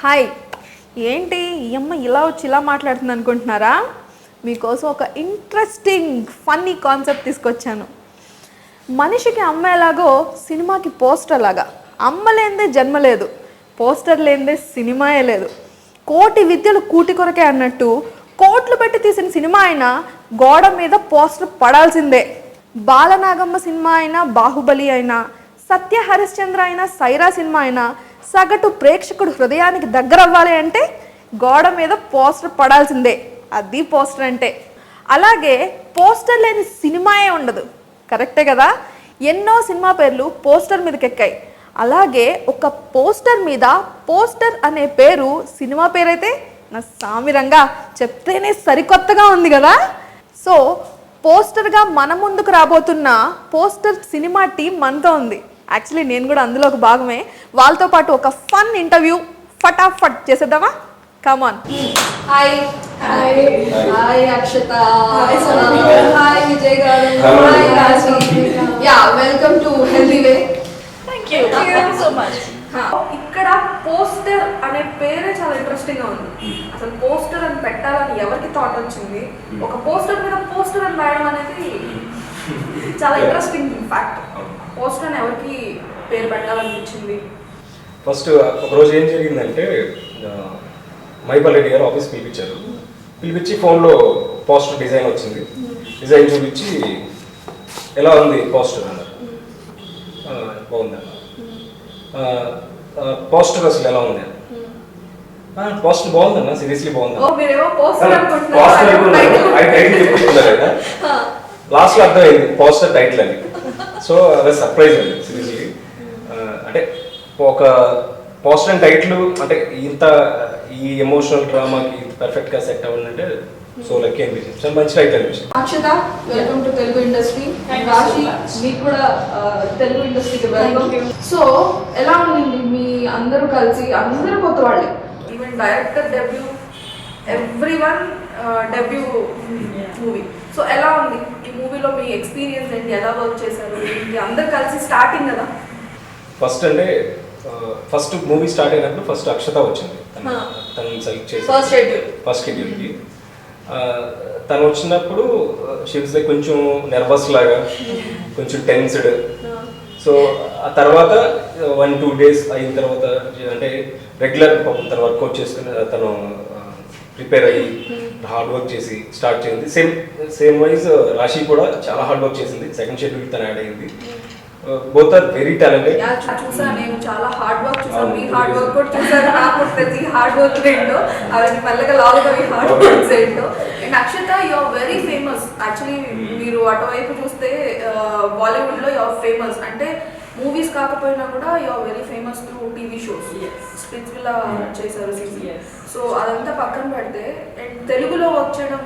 Hi, ఏంటి ఈ అమ్మ ఇలా వచ్చి ఇలా మాట్లాడుతుంది అనుకుంటున్నారా? మీకోసం ఒక ఇంట్రెస్టింగ్ ఫన్నీ కాన్సెప్ట్ తీసుకొచ్చాను. మనిషికి అమ్మ ఎలాగో సినిమాకి పోస్టర్ లాగా, అమ్మ లేనిదే జన్మ లేదు, పోస్టర్ లేనిదే సినిమాయే లేదు. కోటి విద్యలు కూటి కొరకే అన్నట్టు కోట్లు పెట్టి తీసిన సినిమా అయినా గోడ మీద పోస్టర్ పడాల్సిందే. బాలనాగమ్మ సినిమా అయినా, బాహుబలి అయినా, సత్య హరిశ్చంద్ర అయినా, సైరా సినిమా అయినా సగటు ప్రేక్షకుడు హృదయానికి దగ్గర అవ్వాలి అంటే గోడ మీద పోస్టర్ పడాల్సిందే. అది పోస్టర్ అంటే. అలాగే పోస్టర్ లేని సినిమాయే ఉండదు. కరెక్టే కదా? ఎన్నో సినిమా పేర్లు పోస్టర్ మీదకి ఎక్కాయి. అలాగే ఒక పోస్టర్ మీద పోస్టర్ అనే పేరు సినిమా పేరైతే నా సామిరంగా చెప్తేనే సరికొత్తగా ఉంది కదా. సో పోస్టర్గా మన ముందుకు రాబోతున్న పోస్టర్ సినిమా టీం మనతో ఉంది. యాక్చువల్లీ నేను కూడా అందులో ఒక భాగమే. వాళ్ళతో పాటు ఒక ఫన్ ఇంటర్వ్యూ ఫటాఫట్ చేసేద్దామా? Come on. Hi hi hi Akshata, hi Vijay గారు, hi Rashi. Yeah, welcome to healthy way. Thank you so much. ఇక్కడ పోస్టర్ అనే పేరే చాలా ఇంట్రెస్టింగ్ గా ఉంది. అసలు పోస్టర్ అని పెట్టాలని ఎవరికి థాట్ వచ్చింది? ఒక పోస్టర్ మీద పోస్టర్ అని రాయడం అనేది చాలా ఇంట్రెస్టింగ్ ఫ్యాక్ట్. పోస్టర్ అని ఎవరికి పేరు పెట్టాలనిపించింది? ఫస్ట్ ఒకరోజు ఏం జరిగిందంటే, మైపాల్ రెడ్డి గారు ఆఫీస్ పిలిపించి ఫోన్లో పోస్టర్ డిజైన్ వచ్చింది. డిజైన్ చూపించి ఎలా ఉంది పోస్టర్ అన్నారు. బాగుంది అన్న. పోస్టర్ అసలు ఎలా ఉంది అన్న. పోస్టర్ బాగుందన్న, సీరియస్లీ బాగుంది. లాస్ట్ లో అర్థమైంది పోస్టర్ టైటిల్ అని. సో అదే సర్ప్రైజ్ అండి సీరియస్లీ. అంటే ఒక పోస్టర్ అండ్ టైటిల్ అంటే ఇంత ఈ ఎమోషనల్ డ్రామాకి పర్ఫెక్ట్ గా సెట్ అవ్వాలంటే సో లక్కీ అనిపించింది. చాలా మంచి టైటిల్ అనిపించింది. Akshata, welcome to Telugu industry. రాశి, మీకు కూడా తెలుగు ఇండస్ట్రీకి వెల్కమ్. సో ఎలా ఉంది మీ అందరూ కలిసి? అందరూ కొత్త వాళ్ళే, even director debut, everyone debut movie. So ఎలా ఉంది ఈ మూవీలో మీ ఎక్స్పీరియన్స్ ఏంటి? ఎలా వర్క్ చేశారు? అందరు కలిసి స్టార్టింగ్ కదా. ఫస్ట్ అంటే ఫస్ట్ మూవీ స్టార్ట్ అయినప్పుడు ఫస్ట్ అక్షత వచ్చింది. తను సెలెక్ట్ చేసి ఫస్ట్ షెడ్యూల్కి తను వచ్చినప్పుడు షీస్ లైక్ కొంచెం నర్వస్ లాగా, కొంచెం టెన్స్డ్. సో ఆ తర్వాత 1-2 days అయిన తర్వాత అంటే రెగ్యులర్ తను వర్కౌట్ చేసుకుని తను ప్రిపేర్ అయ్యి హార్డ్ వర్క్ చేసి స్టార్ట్ చేసింది. సేమ్ వైజ్ రాశి కూడా చాలా హార్డ్ వర్క్ చేసింది. సెకండ్ షెడ్యూల్ తను యాడ్ అయింది. Both are very talented. చూసాను, నేను చాలా హార్డ్ వర్క్ చూసాను. మీ హార్డ్ వర్క్ కూడా చూసాను. నాకు తెలిసి హార్డ్ వర్క్ ఏంటో, అవన్నీ మెల్లగా లాగుగా మీ హార్డ్ వర్క్స్ ఏంటో. And Akshata, you are very famous. Actually మీరు అటువైపు చూస్తే బాలీవుడ్ లో యు ఆర్ ఫేమస్. అంటే మూవీస్ కాకపోయినా కూడా you are very famous through TV shows. Splitsvilla చేశారు. సో అదంతా పక్కన పెడితే అండ్ తెలుగులో వర్క్ చేయడం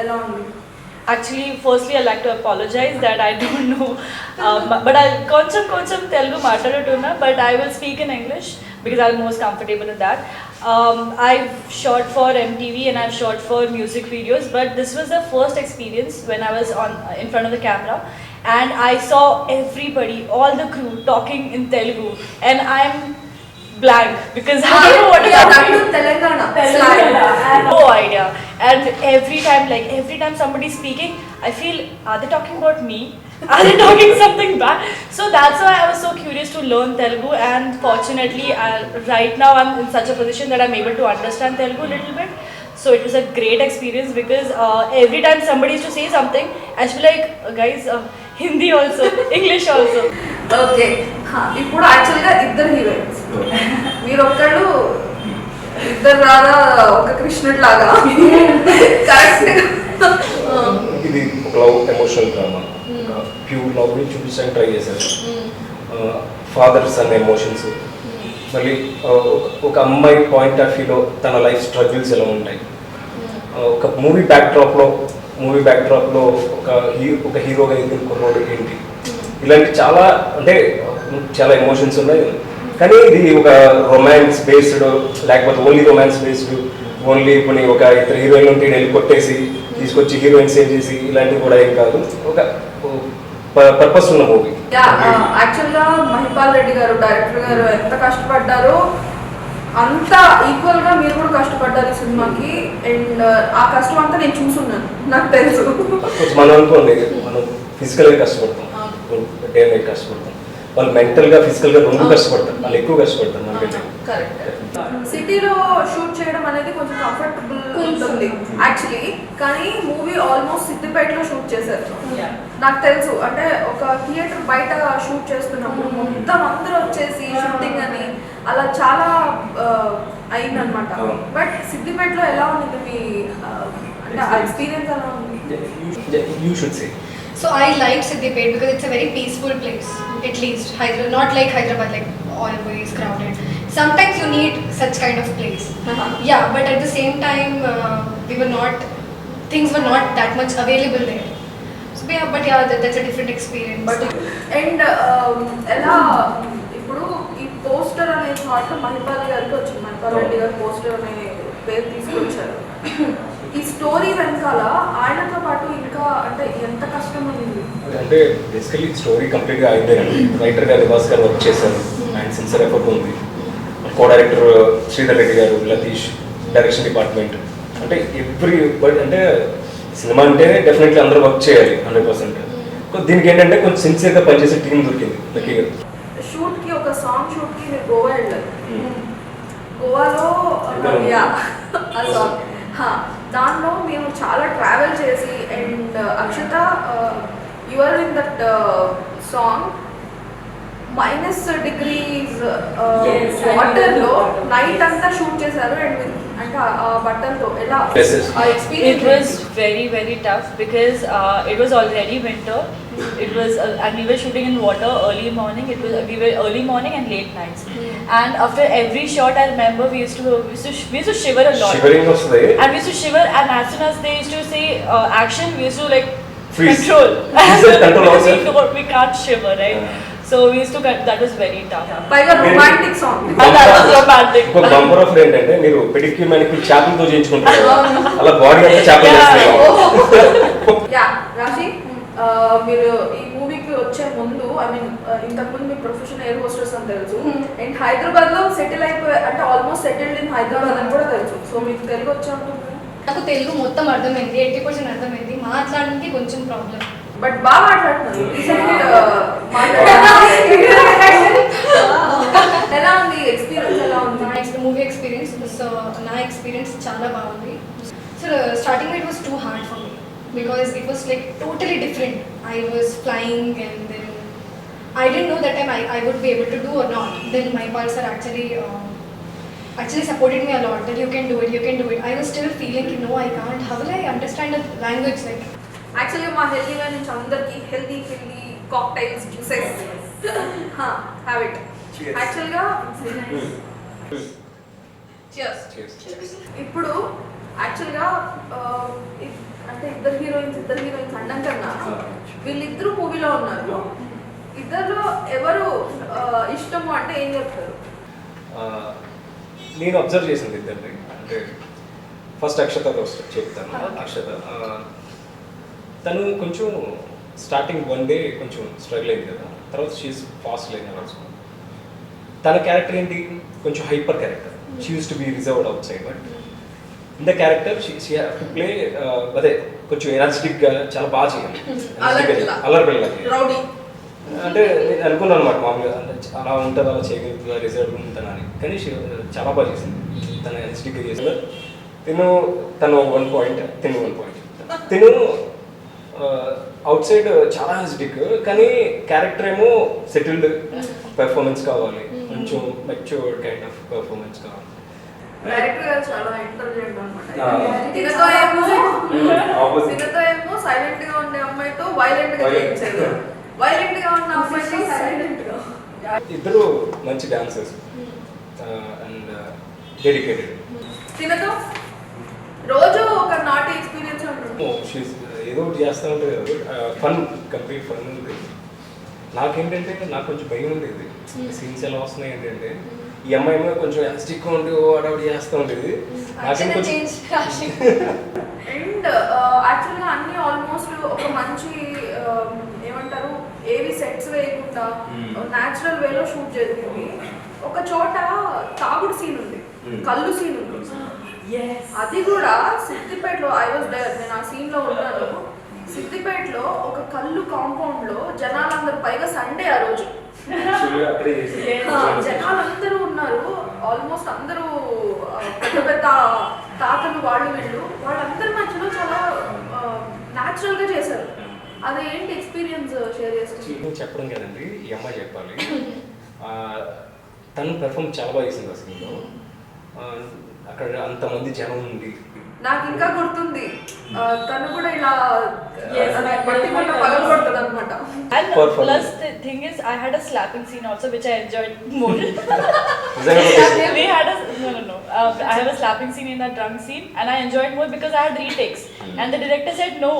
ఎలా ఉంది? Actually, firstly, I'd like to apologize that I don't know, but I'll koncham Telugu maatladutuna, but I will speak in English because I'm most comfortable with that. I've shot for MTV and I've shot for music videos, but this was the first experience when I was in front of the camera and I saw everybody, all the crew talking in Telugu, and I'm blank because I don't know what is happening. Telangana. I have no idea. And every time somebody's speaking, I feel, are they talking about me? Are they talking something back? So that's why I was so curious to learn Telugu, and fortunately right now I'm in such a position that I'm able to understand Telugu a little bit. So it was a great experience because every time somebody used to say something, I was like, guys, Hindi also, English also. Okay, ఇప్పుడు యాక్చువల్గా ఇద్దరు heroines, మీరు ఒక్కళ్ళు ఇద్దరు రాగా ఒక కృష్ణుడు లాగా. కరెక్ట్. ఇది ఒక love emotional drama, pure love ని చూపించడానికి ట్రై చేశారు. ఫాదర్ సన్ ఎమోషన్స్, మళ్ళీ ఒక అమ్మాయి పాయింట్ ఆఫ్ వ్యూలో తన లైఫ్ స్ట్రగుల్స్ ఎలా ఉంటాయి, ఒక మూవీ బ్యాక్డ్రాప్లో ఒక హీరోగా ఎదుర్కొన్నాడు ఏంటి, ఇలాంటి చాలా అంటే చాలా ఎమోషన్స్ ఉన్నాయి. కానీ ఇది ఒక రొమాన్స్ బేస్డ్, లేకపోతే ఓన్లీ రొమాన్స్ బేస్డ్, ఓన్లీ ఇప్పుడు ఒక ఇద్దరు హీరోయిన్ ఉంటే వెళ్ళి కొట్టేసి తీసుకొచ్చి హీరోయిన్ సేవ్ చేసి ఇలాంటివి కూడా ఏం కాదు. ఒక పర్పస్ ఉన్న మూవీ. యాక్చువల్గా మహిపాల్ రెడ్డి గారు, డైరెక్టర్ గారు ఎంత కష్టపడ్డారో అంతా ఈక్వల్గా మీరు కూడా కష్టపడ్డారు ఈ సినిమాకి అండ్ ఆ కష్టం అంతా నేను చూసున్నాను, నాకు తెలుసు. మనం అనుకోండి, మనం ఫిజికల్గా కష్టపడతాం, డే నైట్ కష్టపడతాం, వాళ్ళు మెంటల్గా ఫిజికల్గా రెండు కష్టపడతారు, వాళ్ళు ఎక్కువ కష్టపడతారు మనకంటే. సిటీలో షూట్ చేయడం అనేది కొంచెం కంఫర్టబుల్ ఉంటుంది యాక్చువల్లీ, కానీ మూవీ ఆల్మోస్ట్ సిద్దిపేటలో షూట్ చేశారు. నాకు తెలుసు, అంటే ఒక థియేటర్ బయట షూట్ చేస్తున్నప్పుడు మొత్తం అందరూ వచ్చేసి షూటింగ్ అని అలా చాలా అయిందనమాట. బట్ సిద్దిపేటలో ఎలా ఉంది మీ అంటే ఎక్స్పీరియన్స్ ఎలా ఉంది? You should say. So I like Siddipet because it's a very peaceful place, at least. Not like Hyderabad, like always crowded. Sometimes you need such kind of place. Yeah, but at the same time, things were not that much available there. So yeah, but yeah, that's a different experience. But and ఎలా ఇప్పుడు ఈ poster అనే thought Mahipal గారికి వచ్చింది, మహిపాల్ రెడ్డి గారు poster అనే పేరు తీసుకొచ్చారు. ఈ స్టోరీ వెనకాల ఆయనతో పాటు ఇంకా అంటే ఎంత కష్టం అయింది అంటే బేసికలీ స్టోరీ కంప్లీట్గా అయిపోయిందండి. రైటర్ గారు నివాస్ గారు వర్క్ చేశారు, అండ్ సిన్సియర్ ఎఫర్ట్ ఉంది. కో డైరెక్టర్ శ్రీధర్ రెడ్డి గారు, లతీష్, డైరెక్షన్ డిపార్ట్మెంట్, అంటే అంటే సినిమా అంటే డెఫినెట్లీ అందరూ వర్క్ చేయాలి 100%. దీనికి ఏంటంటే కొంచెం సిన్సియర్గా పనిచేసే టీం దొరికింది లక్కీగా. షూట్కి ఒక సాంగ్ షూట్కి మీరు గోవా వెళ్ళారు. గోవాలో ఆ సాంగ్ దానిలో మేము చాలా ట్రావెల్ చేసి and Akshata your in that song -degrees వాటర్లో నైట్ అంతా షూట్ చేశారు. అండ్ అంటే ఆ బట్టలతో ఎలా ఆ It experience? was very, very tough because it was already winter. It was, and we were shooting in water early morning. We were early morning and late nights. And after every shot, I remember we used to shiver a lot. Shivering వస్తుంది. And we used to shiver, and as soon as they used to say action, we used to like Freeze. control. Control ourselves. we can't shiver, right? So we used to that was very tough. పైగా romantic song. And that was romantic. ఒక bumper offer ఏంటంటే మీరు pedicure manicure చేపలతో చేయించుకుంటారు, అలా body అంతా చేపలు చేస్తారు. Yeah రాశి, మీరు ఈ మూవీకి వచ్చే ముందు ఐ మీన్ ఇంతకుముందు మీ ప్రొఫెషన్ ఎయిర్ హోస్టెస్ అని తెలుసు, అండ్ హైదరాబాద్ లో సెటిల్ అయిపోయి అంటే ఆల్మోస్ట్ సెటిల్డ్ ఇన్ హైదరాబాద్ అని కూడా తెలుసు. సో మీకు తెలుగు వచ్చా ఉంటుంది? నాకు తెలుగు మొత్తం అర్థమైంది, 80% అర్థమైంది. మాట్లాడడానికి కొంచెం ప్రాబ్లం. బట్ బాగా మాట్లాడుతున్నారు. ఎలా ఉంది ఎక్స్పీరియన్స్? ఎలా ఉంది మూవీ ఎక్స్పీరియన్స్? సో నా ఎక్స్పీరియన్స్ చాలా బాగుంది. So starting it was too hard for me because it was like totally different. I was flying and then I didn't know that time I would be able to do or not. Then my pals are actually supported me a lot that you can do it. I was still feeling, no, I can't. How will I understand the language like? యాక్చువల్గా మా హెల్దీగా నుంచి అందరికి healthy cocktails juices have it. యాక్చువల్గా ఇప్పుడు యాక్చువల్గా అంటే ఇద్దరు హీరోయిన్స్ అనడం కన్నా వీళ్ళిద్దరూ మూవీలో ఉన్నారు. ఇద్దరు ఎవరు ఇష్టము అంటే ఏం చెప్తారు? నేను అబ్జర్వ్ చేసింది ఇద్దరిని, అంటే ఫస్ట్ అక్షతతో చెప్తాను. అక్షత తను కొంచెం స్టార్టింగ్ 1 day కొంచెం స్ట్రగుల్ అయింది కదా, తర్వాత షీఈస్ ఫాస్ట్ లైనర్. తన క్యారెక్టర్ ఏంటి, కొంచెం hyper character. She use to be reserved out side, but in the character she have to play అదే కొంచెం ఎనర్జెటిక్గా చాలా బాగా చేయాలి. అల్లరిపిల్లలకి అంటే నేను అనుకున్నాను అనమాట మామూలుగా, అంటే అలా ఉంటుంది, అలా చేయగలుగుతుందా, రిజర్వ్ ఉంటుందని. కానీ చాలా బాగా చేసింది, తను ఎనర్జెటిక్గా చేసింది. తను 1 point, తిను 1 point. తిను అవుట్ సైడ్ చాలా ఎనర్జెటిక్, కానీ క్యారెక్టర్ ఏమో సెటిల్డ్ పెర్ఫార్మెన్స్ కావాలి, కొంచెం మెచ్యూర్డ్ కైండ్ ఆఫ్ పెర్ఫార్మెన్స్ కావాలి. డైరెక్టర్ గారు చాలా ఇంటెలిజెంట్ అన్నమాట. తినతో ఏమో సైలెంట్ గా ఉండే అమ్మాయితో వైలెంట్ గా చేయించారు, వైలెంట్ గా ఉన్న అమ్మాయితో సైలెంట్ గా. ఇద్దరు మంచి డాన్సర్స్ అండ్ డెడికేటెడ్. తినతో రోజు ఒక నాటి ఎక్స్పీరియన్స్ ఉంటుంది, ఏదో ఒకటి చేస్తూ ఉంటుంది, ఫన్, కంప్లీట్ ఫన్ ఉంది. నాకేంటంటే నాకు కొంచెం భయం ఉండేది, సీన్స్ ఎలా వస్తున్నాయి ఏంటంటే ఈ అమ్మాయి ఏమో కొంచెం ఎనర్జిటిక్ ఉండి అడవుడు చేస్తూ ఉండేది. నాకేమో కొంచెం అండ్ యాక్చువల్గా అన్ని ఆల్మోస్ట్ ఒక మంచి ఏమంటారు ఏవి సెట్స్ వేయకుండా న్యాచురల్ వేలో షూట్ జరిగింది. ఒక చోట తాగుడు సీన్ ఉంది, కళ్ళు సీన్ ఉంది. Yes. అది కూడా సిద్దిపేటలో ఐ వాజ్ దేర్, నేను ఆ సీన్ లో ఉన్నాను. సిద్దిపేటలో ఒక కళ్ళు కాంపౌండ్ లో జనాలందరూ, పైగా సండే ఆ రోజు, అక్కడే చేసి జనాలందరూ ఉన్నారు. ఆల్మోస్ట్ అందరూ పెద్ద పెద్ద తాతలు వాళ్ళు వీళ్ళు, వాళ్ళందరి మధ్యలో చాలా న్యాచురల్ గా చేశారు. అది ఏంటి ఎక్స్పీరియన్స్ షేర్ చేస్తుంది? చెప్పడం కదండి, ఈ అమ్మాయి చెప్పాలి. తను పెర్ఫార్మ్ చాలా బాగా చేసింది ఆ సీన్లో. అక్కడ అంతమంది జనం ఉంది. నాకు ఇంకా గుర్తుంది, తను కూడా ఇలా Yes, పగలు కొడుతుంది అనమాట. And Performance. plus the thing is, I had a slapping scene also, which I enjoyed more. We had a no. I have a slapping scene in that drunk scene, and I enjoyed more because I had retakes. And the director said, "No,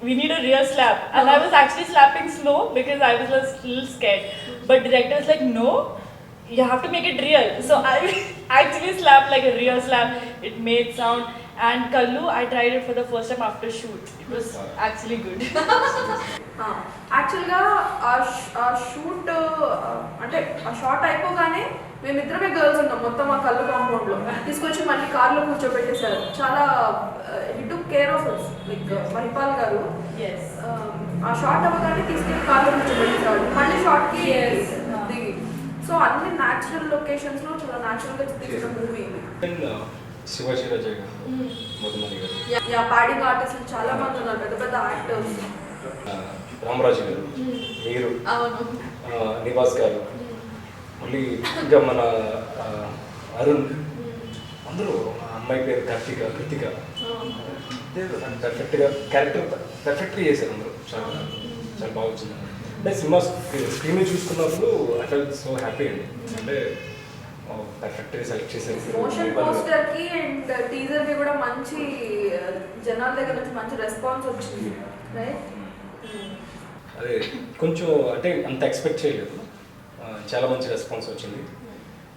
we need a real slap." And I was actually slapping slow because I was a little scared. But director was like, "No, you have to make it real." So I actually slapped like a real slap. It made sound. And Kallu, I tried it for the first time after shoot. It was actually good. యాక్చువల్గా ఆ shoot అంటే ఆ short అయిపోగానే మేమిద్దరమే girls ఉన్నాం మొత్తం ఆ కళ్ళు కాంపౌండ్ లో. తీసుకొచ్చి మళ్ళీ కార్లో కూర్చోబెట్టేశారు. చాలా he took care of us, like Mahipal గారు. Yes. ఆ షార్ట్ అవ్వగానే తీసుకెళ్ళి కార్లో కూర్చోబెట్టేశారు. మళ్ళీ షార్ట్ కి Yes. దిగి. సో అన్ని న్యాచురల్ లొకేషన్స్ లో చాలా న్యాచురల్ గా తీసిన మూవీ ఇది. శివాజీ రాజా గారు, మధుమణి గారు, పాడింగ్ ఆర్టిస్టులు చాలా మంది ఉన్నారు, పెద్ద పెద్ద యాక్టర్స్. రామరాజు గారు, మీరు, అవును. నివాస్ గారు, మళ్ళీ ఇంకా మన అరుణ్, అందరూ, అమ్మాయి పేరు కృతిక పర్ఫెక్ట్గా క్యారెక్టర్ పర్ఫెక్ట్గా చేశారు అందరూ. చాలా చాలా బాగా వచ్చింది. అంటే సినిమా స్క్రీన్ చూసుకున్నప్పుడు ఐ ఫెల్ట్ సో హ్యాపీ అండి. అంటే పర్ఫెక్ట్గా సెలెక్ట్ మోషన్ చేశారు. పోస్టర్ కి అండ్ టీజర్ కి కూడా మంచి జనాల దగ్గర నుంచి మంచి రెస్పాన్స్ వచ్చింది, రైట్? అదే కొంచెం అంటే అంత ఎక్స్పెక్ట్ చేయలేదు. చాలా మంచి రెస్పాన్స్ వచ్చింది.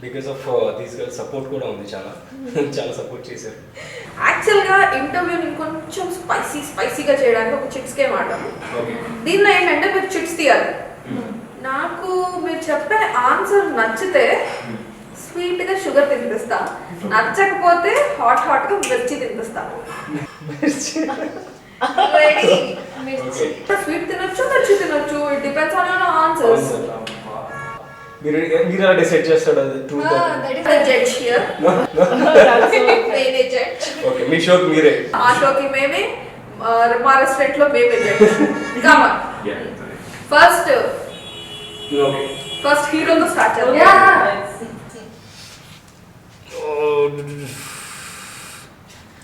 Because of these girls support కూడా ఉంది. చాలా చాలా సపోర్ట్ చేశారు. యాక్చువల్గా ఇంటర్వ్యూని కొంచెం స్పైసీగా చేయడానికి ఒక చిట్స్ గేమ్ ఆడాము. దీనిలో ఏంటంటే మీరు చిట్స్ తీయాలి. నాకు మీరు చెప్పే ఆన్సర్ నచ్చితే స్వీట్గా షుగర్ తినిపిస్తా, నచ్చకపోతే హాట్ గా మిర్చి తినిపిస్తా. స్వీట్ తినొచ్చు, మిర్చి తినొచ్చు, it depends on your answers. మీరు ఎలా డిసైడ్ చేస్తాడు? అది ట్రూత్. Judge here. నేనే జడ్జ్. ఓకే, మీ షోకి మీరే. ఆ షోకి మేమే, మా రెస్టారెంట్ లో మేమే జడ్జ్. కమాన్. ఫస్ట్ హీరోతో స్టార్ట్ చేద్దాం.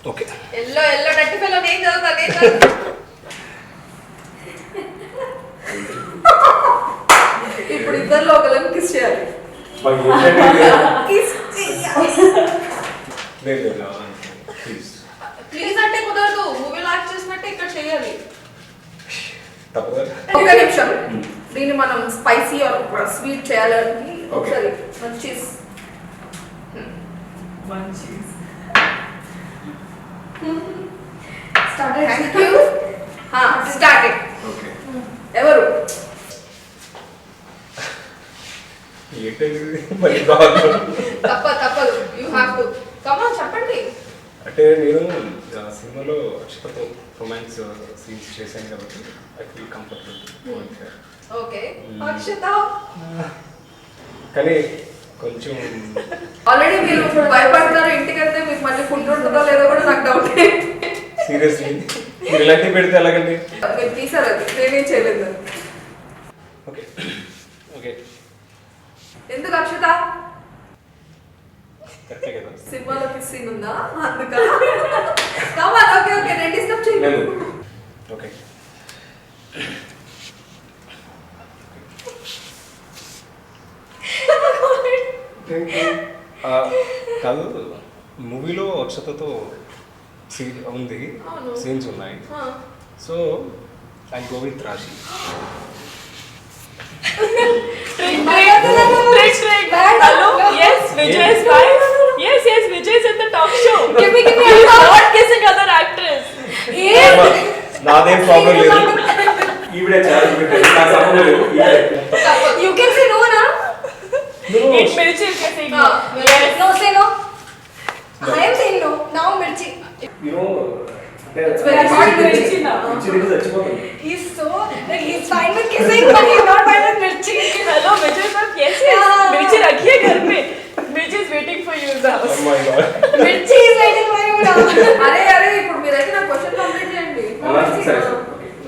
ఓకే. ఎల్లో డట్టి పిల్ల నేను చదువుతా. ఇప్పుడు ఇద్దరిలో ఒకళ్ళని కిస్ చేయాలి. కిస్ ప్లీజ్ అంటే కుదరదు. మూవీలో యాక్ట్ చేసినట్టే ఇక్కడ చేయాలి. ఒక నిమిషం, దీన్ని మనం స్పైసీ ఆర్ స్వీట్ చేయాలని ఒకసారి cheese. One cheese. Thank you. Started. ఎవరు? తప్పదు. యూ హ్యావ్ టు కమాన్, చెప్పండి. అంటే నేను సినిమాలో అక్షతతో రొమాన్స్ సీన్స్ చేశాను కాబట్టి I feel comfortable. Okay, Akshata. కానీ కొంచెం ఆల్రెడీ మీరు భయపడతారు, ఇంటికి వెళ్తే మీకు మళ్ళీ ఫుడ్ ఉంటుందో లేదో కూడా నాకు డౌట్. సీరియస్లీ మీరు ఇలాంటివి పెడితే ఎలాగండి? మీరు తీసారు, అది నేనేం చేయలేదు. Okay okay. ఎందుకు అక్షత? కరెక్టే కదా. సినిమాలో కిస్ సీన్ ఉందా అందుక? కమాన్. ఓకే నేను డిస్టర్బ్ చేయలేదు. ఓకే. కాదు, మూవీలో అక్షతతో ఉంది, సీన్స్ ఉన్నాయి. సో ఐ గో విత్ రాశి. Hello? Yes, Vijay is fine. Yes, Vijay is in the talk show. Give me He's not kissing other actress. నాదేం ప్రాబ్లం లేదు. ఈవిడే చాలా You can say no, na? It's Mirchi is kissing మిర్చి తింటే చచ్చిపోతుంది. He's so like he's fine with kissing, but he's not fine with mirchi. Hello, Mitchell sir. Yes, yes. Mirchi rakhiye ghar pe. Mirchi is waiting for you in the house. Oh my God. Mirchi is waiting for you now. అరే ఇప్పుడు మీరైతే నా question complete చేయండి. సరే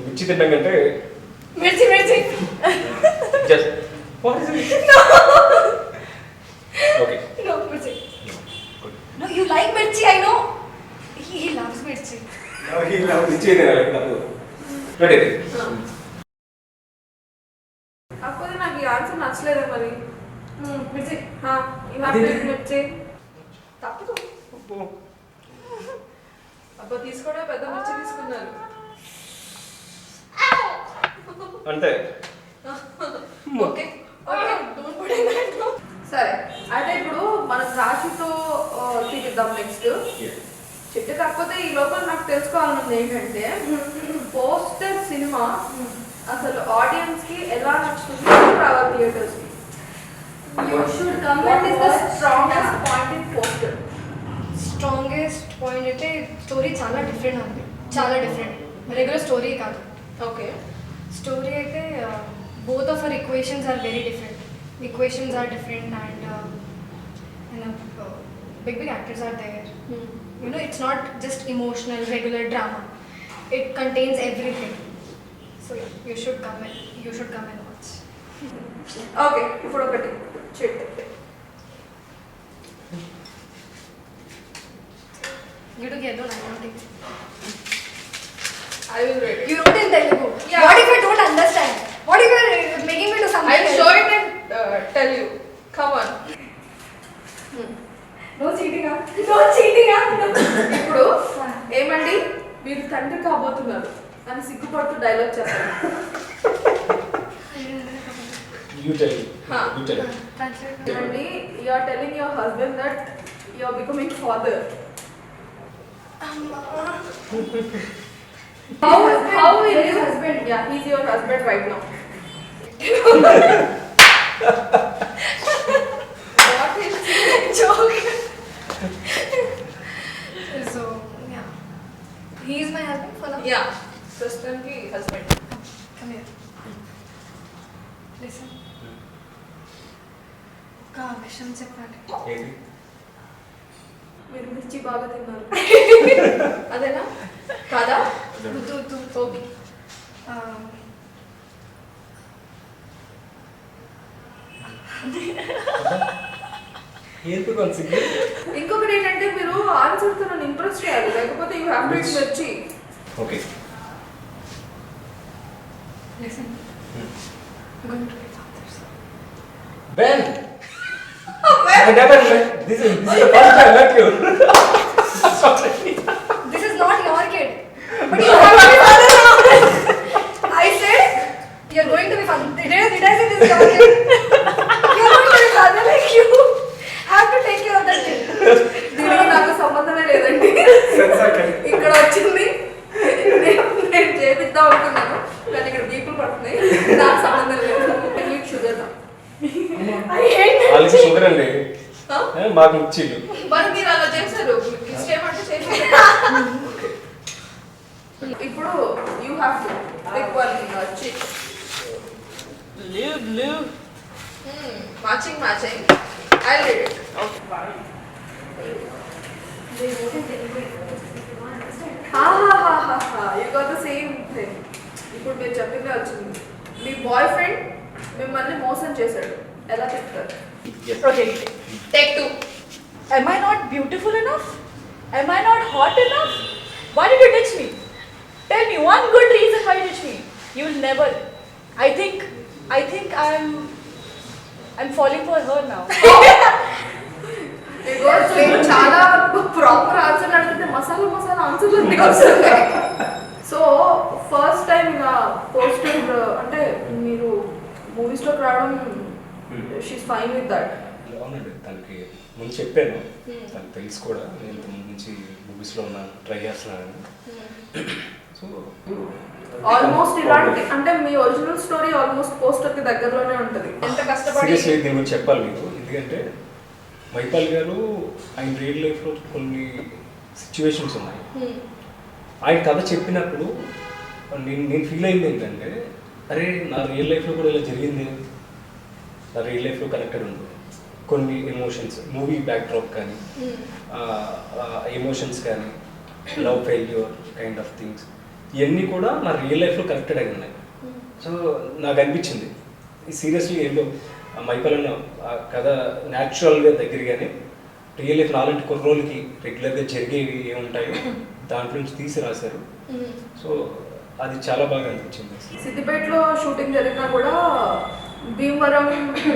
మిర్చి తినడం కంటే Mirchi. Just what is it? Okay No, mirchi. No, you like mirchi, I know. He loves mirchi. మిర్చి తినాలి నాకు. రెడీ. కాకపోతే నాకు ఈ ఆన్సర్ నచ్చలేదే మరి. Mirchi. మిర్చి తప్పదు. అబ్బా తీసుకోవడం పెద్ద మిర్చి తీసుకున్నారు. అంటే okay don't put in that. సరే అంటే ఇప్పుడు మనం రాశితో తీద్దాం నెక్స్ట్. చెట్టు కాకపోతే ఈ లోపల నాకు తెలుసుకోవాలన్నది ఏంటంటే పోస్టర్ సినిమా అసలు ఆడియన్స్ కి ఎలా నచ్చుతుంది రావాలి థియేటర్స్ కి. You should come What and is the watch. strongest point in poster? Strongest point అయితే స్టోరీ చాలా డిఫరెంట్ ఉంది, చాలా డిఫరెంట్, రెగ్యులర్ స్టోరీ కాదు. ఓకే స్టోరీ అయితే both of our equations are very different. Equations are different and big actors are there. You know, it's not just emotional regular drama, it contains everything. So yeah, you should come and watch. Okay ఇప్పుడు ఒకటి చెట్టు. You do get I don't think I will read it. you wrote in Telugu. Yeah. What if I don't understand? What if you're making me do something I will else? show it and tell you. Come on. No cheating ah. No cheating ah. ఇప్పుడు ఏమండి మీరు తండ్రి కాబోతున్నారు అని సిగ్గుపడుతూ dialogue చెప్పండి. You tell Huh. You tell. ఏమండి you are telling your husband that you are becoming father. How will His you husband? Yeah, he's your husband right now. What is Joke. So yeah, he is my husband for now. Yeah, Kristen ki husband. Come here. Listen. ఒక విషయం చెప్పాలి. ఏంటి? మీరు మిర్చి బాగా తిన్నారు. అదేనా కాదా? ఓకే. ఏంటి కొంచెం సిగ్గు? ఇంకొకటి ఏంటంటే మీరు ఆన్సర్ తో నన్ను ఇంప్రెస్ చేయాలి, లేకపోతే యూ హ్యావ్ టు ఈట్ మిర్చి. Okay. Listen. Going to be fathers. Ben. I never met. This is the first time I met you. Sorry. This is not your kid. But you have to be father now. I said you're going to be father. Did I say this is your kid? You're going to be father like you have to take care of that kid. దీనికి నాకు సంబంధమే లేదండి. ఇక్కడ వచ్చింది నేను చేపిద్దాం అనుకున్నాను కానీ ఇక్కడ బీపులు పడుతున్నాయి. నాకు సంబంధం లేదు. నీకు షుగర్ I hate that. వాళ్ళకి షుగర్ అండి, మాకు మిర్చీలు. మరి మీరు అలా చేశారు, ఇష్టేమంటే చేశారు. ఇప్పుడు you have to pick one వచ్చి Blue. Matching I read it. They wrote in Telugu. You understand? You got the same thing. ఇప్పుడు మీరు చెప్పిందే వచ్చింది. మీ బాయ్ ఫ్రెండ్ మిమ్మల్ని మోసం చేశాడు, ఎలా చెప్తారు? Okay. Take 2. Am I not beautiful enough? Am I not hot enough? Why did you ditch me? Tell me one good reason why you ditch me. You will never. I think I'm falling for her now. Because నేను చాలా proper answer అడిగితే మసాలా ఆన్సర్లు అన్నీ వస్తున్నాయి. So first time ఇలా poster అంటే మీరు మూవీస్లోకి రావడం షీస్ ఫైన్ విత్ దట్. అవునండి, తనకి ముందు చెప్పాను, తనకు తెలుసు కూడా నేను ఇంతకుముందు నుంచి మూవీస్లో ఉన్నాను, ట్రై చేస్తున్నాను. సో ఆల్మోస్ట్ ఇలాంటి అంటే మీ ఒరిజినల్ స్టోరీ ఆల్మోస్ట్ పోస్టర్ కి దగ్గరలోనే ఉంటుంది. ఎంత కష్టపడి సీరియస్లీ దీని గురించి చెప్పాలి మీకు, ఎందుకంటే మైపాల్ గారు ఆయన రియల్ లైఫ్లో కొన్ని సిచ్యువేషన్స్ ఉన్నాయి. ఆయన కథ చెప్పినప్పుడు నేను ఫీల్ అయింది ఏంటంటే, అరే నా రియల్ లైఫ్లో కూడా ఇలా జరిగింది, నా రియల్ లైఫ్లో కనెక్టెడ్ ఉంది. కొన్ని ఎమోషన్స్, మూవీ బ్యాక్డ్రాప్ కానీ, ఎమోషన్స్ కానీ, love failure kind of things, ఇవన్నీ కూడా నా రియల్ లైఫ్లో కనెక్టెడ్ అయి ఉన్నాయి. సో నాకు అనిపించింది సీరియస్లీ ఏంటో మైపలన్న కథ న్యాచురల్గా దగ్గరగానే రియల్ లైఫ్ నాలాంటి కుర్రోళ్ళకి రెగ్యులర్గా జరిగేవి ఏముంటాయో దాంట్లో నుంచి తీసి రాశారు. సో అది చాలా బాగా అనిపించింది. సిద్దిపేటలో షూటింగ్ జరిగినా కూడా భీమవరం,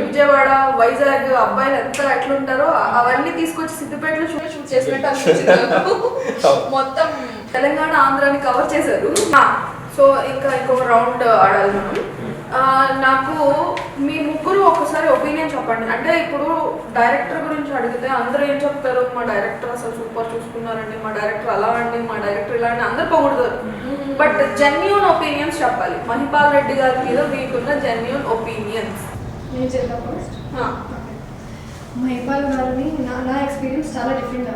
విజయవాడ, వైజాగ్ అబ్బాయిలు ఎంత ఎట్లుంటారో అవన్నీ తీసుకొచ్చి సిద్దిపేటలో షూట్ చేసినట్టు అనిపించింది నాకు. మొత్తం తెలంగాణ, ఆంధ్రాని కవర్ చేశారు. సో ఇంకా ఇంకొక రౌండ్ ఆడాలి మనం. నాకు మీ ముగ్గురు ఒకసారి ఒపీనియన్ చెప్పండి. అంటే ఇప్పుడు డైరెక్టర్ గురించి అడిగితే అందరూ ఏం చెప్తారు, మా డైరెక్టర్ అసలు సూపర్ చూసుకున్నారండి, మా డైరెక్టర్ అలా అండి, మా డైరెక్టర్ ఇలా అండి, అందరు పొగుడుతారు. బట్ జెన్యూన్ ఒపీనియన్స్ చెప్పాలి. మహిపాల్ రెడ్డి గారి మీద మీకున్న జెన్యూన్ ఒపీనియన్స్. నేను చెప్తా ఫస్ట్. మహిపాల్ గారిని నా ఎక్స్పీరియన్స్ చాలా డిఫరెంట్.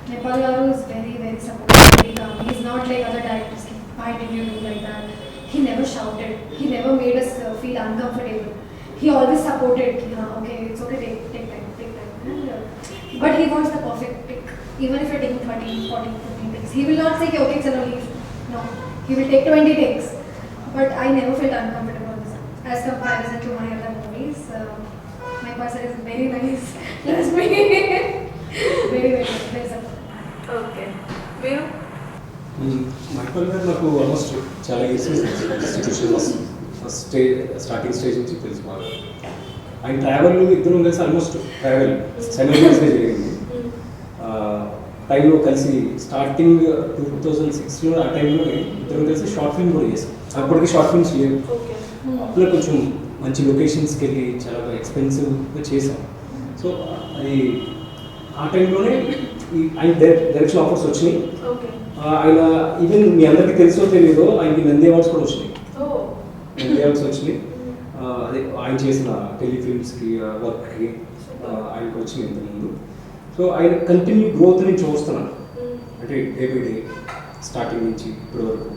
మహిపాల్ గారు is very very supportive. Is not like other directors. Why did you do like that? He never shouted. He never made us feel uncomfortable. He always supported. Okay, it's okay, take time. And, but he wants the perfect pick. Even if you're taking 30, 40, 15 takes. He will not say, okay, chalo, leave. No. He will take 20 takes. But I never felt uncomfortable with this. As comparison to my other movies, my person is very nice. Trust me. Very, very supportive. Okay, మీరు? మైపల్ గారు నాకు almost చాలా years institution first starting stage నుంచి తెలుసు బాగా. ఆయన travel ఇద్దరం కలిసి ఆల్మోస్ట్ ట్రావెల్ సైమల్టేనియస్గా జరిగింది. టైంలో కలిసి స్టార్టింగ్ 2006లో ఆ టైంలో ఇద్దరం కలిసి షార్ట్ ఫిల్మ్ కూడా చేసాం. అప్పటికి షార్ట్ ఫిల్మ్స్ లేవు. అప్పుడు కొంచెం మంచి లొకేషన్స్కి వెళ్ళి చాలా ఎక్స్పెన్సివ్గా చేసాం. సో అది ఆ టైంలోనే ఆయన డైరెక్షన్ ఆఫర్స్ వచ్చినాయి. ఆయన ఈవెన్ మీ అందరికీ తెలుసో తెలియదో ఆయనకి నంది అవార్డ్స్ కూడా వచ్చినాయి. నంది అవార్డ్స్ వచ్చినాయి. అదే ఆయన చేసిన టెలిఫిల్మ్స్కి వర్క్కి ఆయనకు వచ్చినాయి ఇంతకుముందు. సో ఆయన కంటిన్యూ గ్రోత్ నుంచి చూస్తున్నాను, అంటే డే బై డే స్టార్టింగ్ నుంచి ఇప్పటి వరకు.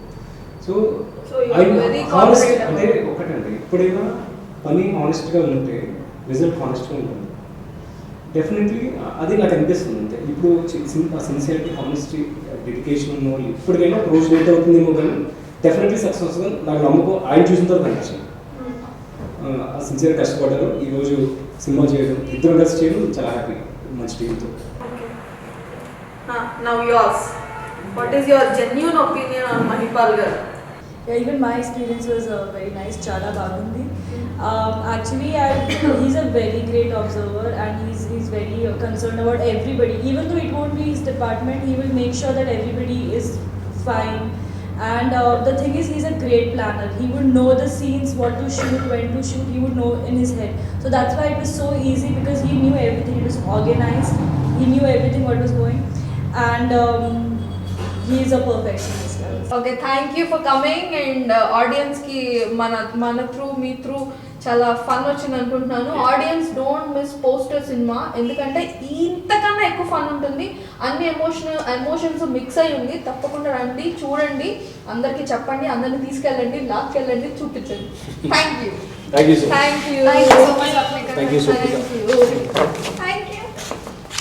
సో ఆయన హానెస్ట్ అంటే ఒకటండి, ఎప్పుడైనా పని హానెస్ట్గా ఉంటే రిజల్ట్ హానెస్ట్గా ఉంటుంది. డెఫినెట్లీ అది నాకు అనిపిస్తుంది. అంతే ఇప్పుడు సిన్సియారిటీ, హానెస్టీ, డెడికేషన్ ఉన్న వాళ్ళు ఇప్పటికైనా ఒక రోజు లేట్ అవుతుందేమో కానీ డెఫినెట్లీ సక్సెస్ వస్తుంది నాకు నమ్మకం. ఆయన చూసిన తర్వాత అనిపించింది ఆ సిన్సియర్ కష్టపడ్డారు. ఈరోజు సినిమా చేయడం, ఇద్దరు కలిసి చేయడం చాలా హ్యాపీ, మంచి టీంతో. Now yours. What is your genuine opinion on Mahipal garu? Yeah, even my experience was very nice. Chala bagundi. Actually, he's a very great observer, and he's very concerned about everybody. Even though it won't be his department, he will make sure that everybody is fine. And the thing is, he's a great planner. He would know the scenes, what to shoot, when to shoot. He would know in his head. So that's why it was so easy, because he knew everything. It was organized. He knew everything what was going, and he is a perfectionist. Okay, thank you for coming. And ఆడియన్స్కి మన through me through చాలా fun వచ్చింది అనుకుంటున్నాను. Audience don't miss poster cinema, ఎందుకంటే ఇంతకన్నా ఎక్కువ fun ఉంటుంది. అన్ని ఎమోషన్స్ మిక్స్ అయి ఉంది. తప్పకుండా రండి, చూడండి, అందరికీ చెప్పండి, అందరిని తీసుకెళ్ళండి, లాక్కెళ్ళండి, చూపించండి. Thank you. Thank you so much. Thank you. Thank you so much, Apnika. Thank you so much. Thank you.